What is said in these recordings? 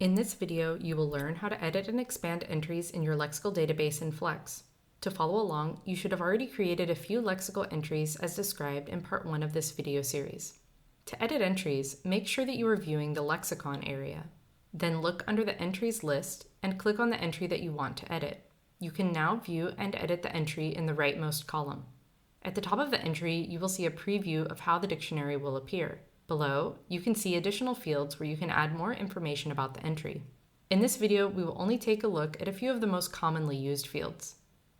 In this video, you will learn how to edit and expand entries in your lexical database in Flex. To follow along, you should have already created a few lexical entries as described in part 1 of this video series. To edit entries, make sure that you are viewing the lexicon area. Then look under the entries list and click on the entry that you want to edit. You can now view and edit the entry in the rightmost column. At the top of the entry, you will see a preview of how the dictionary will appear. Below, you can see additional fields where you can add more information about the entry. In this video, we will only take a look at a few of the most commonly used fields.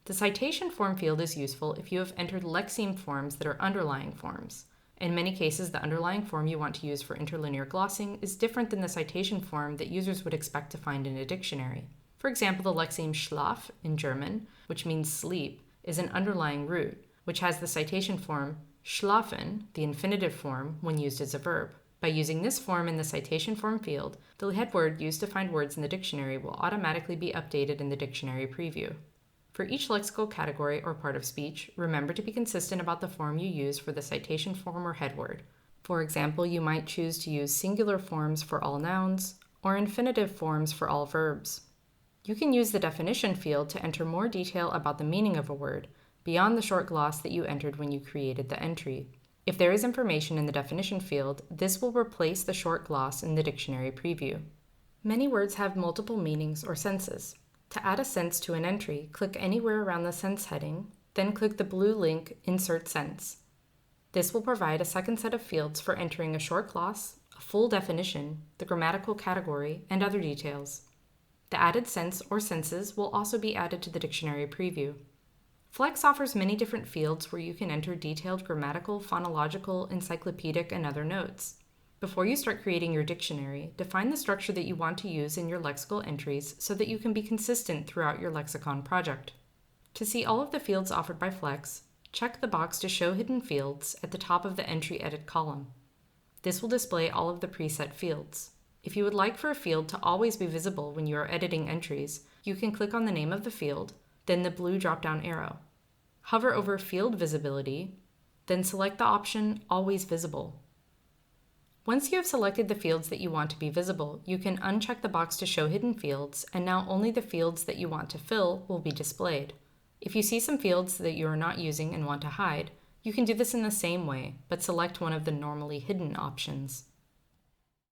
The citation form field is useful if you have entered lexeme forms that are underlying forms. In many cases, the underlying form you want to use for interlinear glossing is different than the citation form that users would expect to find in a dictionary. For example, the lexeme Schlaf in German, which means sleep, is an underlying root, which has the citation form schlafen, the infinitive form, when used as a verb. By using this form in the citation form field, the head word used to find words in the dictionary will automatically be updated in the dictionary preview. For each lexical category or part of speech, remember to be consistent about the form you use for the citation form or head word. For example, you might choose to use singular forms for all nouns or infinitive forms for all verbs. You can use the definition field to enter more detail about the meaning of a word, beyond the short gloss that you entered when you created the entry. If there is information in the definition field, this will replace the short gloss in the dictionary preview. Many words have multiple meanings or senses. To add a sense to an entry, click anywhere around the sense heading, then click the blue link Insert Sense. This will provide a second set of fields for entering a short gloss, a full definition, the grammatical category, and other details. The added sense or senses will also be added to the dictionary preview. Flex offers many different fields where you can enter detailed grammatical, phonological, encyclopedic, and other notes. Before you start creating your dictionary, define the structure that you want to use in your lexical entries so that you can be consistent throughout your lexicon project. To see all of the fields offered by Flex, check the box to show hidden fields at the top of the entry edit column. This will display all of the preset fields. If you would like for a field to always be visible when you are editing entries, you can click on the name of the field, then the blue drop-down arrow. Hover over Field Visibility, then select the option Always Visible. Once you have selected the fields that you want to be visible, you can uncheck the box to show hidden fields, and now only the fields that you want to fill will be displayed. If you see some fields that you are not using and want to hide, you can do this in the same way, but select one of the normally hidden options.